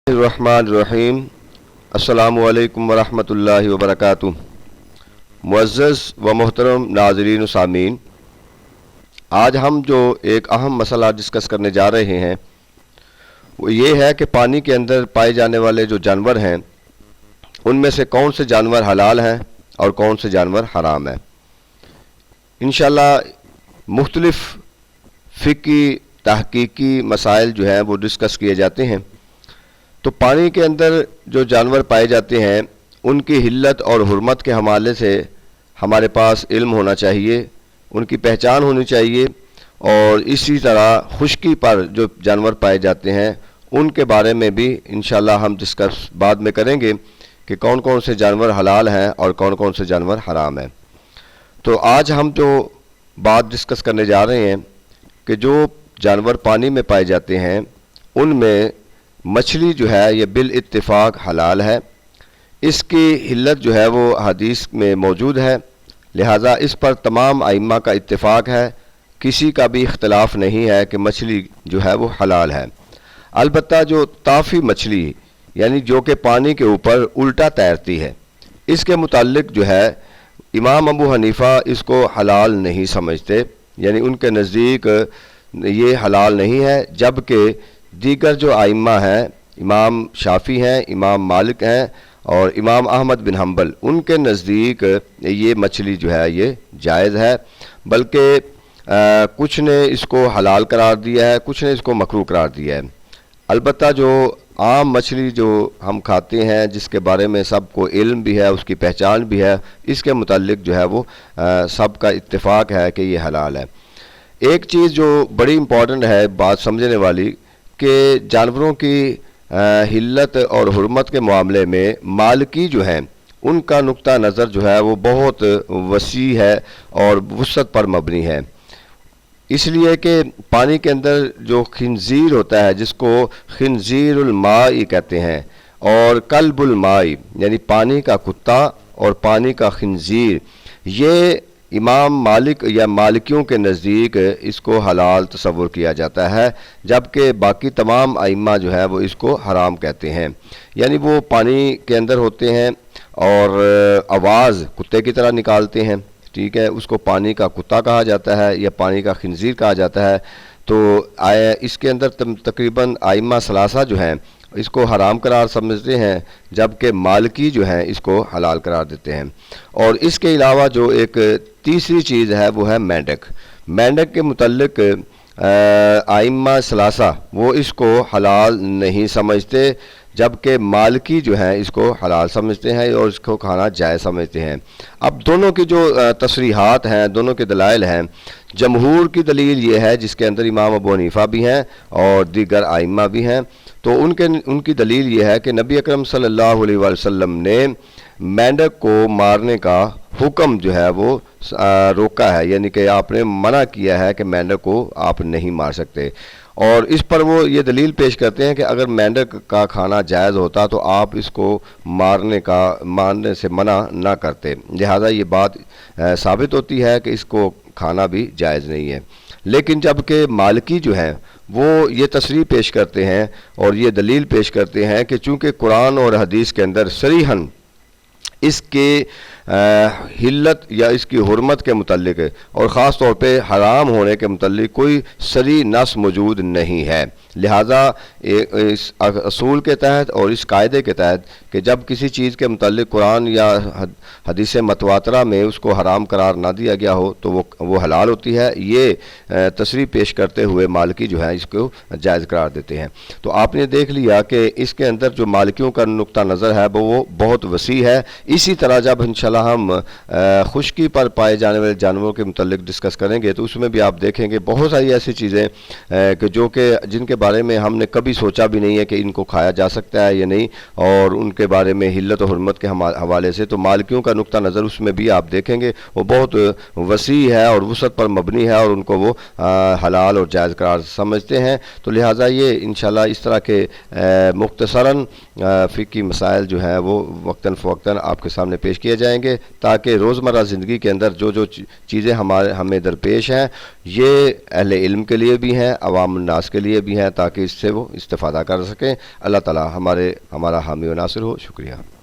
الرحمن الرحیم السلام علیکم ورحمۃ اللہ وبرکاتہ۔ معزز و محترم ناظرین و سامعین، آج ہم جو ایک اہم مسئلہ ڈسکس کرنے جا رہے ہیں وہ یہ ہے کہ پانی کے اندر پائے جانے والے جو جانور ہیں ان میں سے کون سے جانور حلال ہیں اور کون سے جانور حرام ہیں۔ انشاءاللہ مختلف فقہی تحقیقی مسائل جو ہیں وہ ڈسکس کیے جاتے ہیں۔ تو پانی کے اندر جو جانور پائے جاتے ہیں ان کی حلت اور حرمت کے حوالے سے ہمارے پاس علم ہونا چاہیے، ان کی پہچان ہونی چاہیے، اور اسی طرح خشکی پر جو جانور پائے جاتے ہیں ان کے بارے میں بھی انشاءاللہ ہم ڈسکس بعد میں کریں گے کہ کون کون سے جانور حلال ہیں اور کون کون سے جانور حرام ہیں۔ تو آج ہم جو بات ڈسکس کرنے جا رہے ہیں کہ جو جانور پانی میں پائے جاتے ہیں ان میں مچھلی جو ہے یہ بالاتفاق حلال ہے، اس کی حلت جو ہے وہ حدیث میں موجود ہے، لہٰذا اس پر تمام ائمہ کا اتفاق ہے، کسی کا بھی اختلاف نہیں ہے کہ مچھلی جو ہے وہ حلال ہے۔ البتہ جو طافی مچھلی یعنی جو کہ پانی کے اوپر الٹا تیرتی ہے، اس کے متعلق جو ہے امام ابو حنیفہ اس کو حلال نہیں سمجھتے، یعنی ان کے نزدیک یہ حلال نہیں ہے، جبکہ دیگر جو ائمہ ہیں، امام شافعی ہیں، امام مالک ہیں اور امام احمد بن حنبل، ان کے نزدیک یہ مچھلی جو ہے یہ جائز ہے، بلکہ کچھ نے اس کو حلال قرار دیا ہے، کچھ نے اس کو مکروہ قرار دیا ہے۔ البتہ جو عام مچھلی جو ہم کھاتے ہیں جس کے بارے میں سب کو علم بھی ہے، اس کی پہچان بھی ہے، اس کے متعلق جو ہے وہ سب کا اتفاق ہے کہ یہ حلال ہے۔ ایک چیز جو بڑی امپورٹنٹ ہے بات سمجھنے والی کہ جانوروں کی حلت اور حرمت کے معاملے میں مالکی جو ہیں ان کا نقطہ نظر جو ہے وہ بہت وسیع ہے اور وسعت پر مبنی ہے، اس لیے کہ پانی کے اندر جو خنزیر ہوتا ہے جس کو خنزیر الماء کہتے ہیں، اور کلب الماء یعنی پانی کا کتا اور پانی کا خنزیر، یہ امام مالک یا مالکیوں کے نزدیک اس کو حلال تصور کیا جاتا ہے، جبکہ باقی تمام ائمہ جو ہے وہ اس کو حرام کہتے ہیں۔ یعنی وہ پانی کے اندر ہوتے ہیں اور آواز کتے کی طرح نکالتے ہیں، ٹھیک ہے، اس کو پانی کا کتا کہا جاتا ہے یا پانی کا خنزیر کہا جاتا ہے۔ تو اس کے اندر تقریباً ائمہ ثلاثہ جو ہیں اس کو حرام قرار سمجھتے ہیں، جبکہ مالکی جو ہیں اس کو حلال قرار دیتے ہیں۔ اور اس کے علاوہ جو ایک تیسری چیز ہے وہ ہے مینڈک۔ مینڈک کے متعلق ائمہ ثلاثہ وہ اس کو حلال نہیں سمجھتے، جبکہ مالکی جو ہیں اس کو حلال سمجھتے ہیں اور اس کو کھانا جائز سمجھتے ہیں۔ اب دونوں کی جو تصریحات ہیں، دونوں کے دلائل ہیں، جمہور کی دلیل یہ ہے جس کے اندر امام ابو حنیفہ بھی ہیں اور دیگر ائمہ بھی ہیں، تو ان کی دلیل یہ ہے کہ نبی اکرم صلی اللہ علیہ وآلہ وسلم نے مینڈک کو مارنے کا حکم جو ہے وہ روکا ہے، یعنی کہ آپ نے منع کیا ہے کہ مینڈک کو آپ نہیں مار سکتے، اور اس پر وہ یہ دلیل پیش کرتے ہیں کہ اگر مینڈک کا کھانا جائز ہوتا تو آپ اس کو مارنے سے منع نہ کرتے، لہذا یہ بات ثابت ہوتی ہے کہ اس کو کھانا بھی جائز نہیں ہے۔ لیکن جبکہ مالکی جو ہیں وہ یہ تصریح پیش کرتے ہیں اور یہ دلیل پیش کرتے ہیں کہ چونکہ قرآن اور حدیث کے اندر صریحاً اس کے حلت یا اس کی حرمت کے متعلق اور خاص طور پہ حرام ہونے کے متعلق کوئی صریح نص موجود نہیں ہے، لہٰذا اس اصول کے تحت اور اس قاعدے کے تحت کہ جب کسی چیز کے متعلق قرآن یا حدیث متواترہ میں اس کو حرام قرار نہ دیا گیا ہو تو وہ حلال ہوتی ہے، یہ تصریح پیش کرتے ہوئے مالکی جو ہے اس کو جائز قرار دیتے ہیں۔ تو آپ نے دیکھ لیا کہ اس کے اندر جو مالکیوں کا نقطہ نظر ہے وہ بہت وسیع ہے۔ اسی طرح جب انشاءاللہ ہم خشکی پر پائے جانے والے جانوروں کے متعلق ڈسکس کریں گے تو اس میں بھی آپ دیکھیں گے بہت ساری ایسی چیزیں کہ جن کے بارے میں ہم نے کبھی سوچا بھی نہیں ہے کہ ان کو کھایا جا سکتا ہے یا نہیں، اور ان کے بارے میں حلت و حرمت کے حوالے سے تو مالکیوں کا نقطہ نظر اس میں بھی آپ دیکھیں گے وہ بہت وسیع ہے اور وسعت پر مبنی ہے، اور ان کو وہ حلال اور جائز قرار سمجھتے ہیں۔ تو لہٰذا یہ انشاءاللہ اس طرح کے مختصراً فقہی مسائل جو ہیں وہ وقتاً فوقتاً آپ کے سامنے پیش کیے جائیں گے۔ گے تاکہ روزمرہ زندگی کے اندر جو چیزیں ہمیں درپیش ہیں یہ اہل علم کے لیے بھی ہیں، عوام الناس کے لیے بھی ہیں، تاکہ اس سے وہ استفادہ کر سکیں۔ اللہ تعالی ہمارا حامی و ناصر ہو۔ شکریہ۔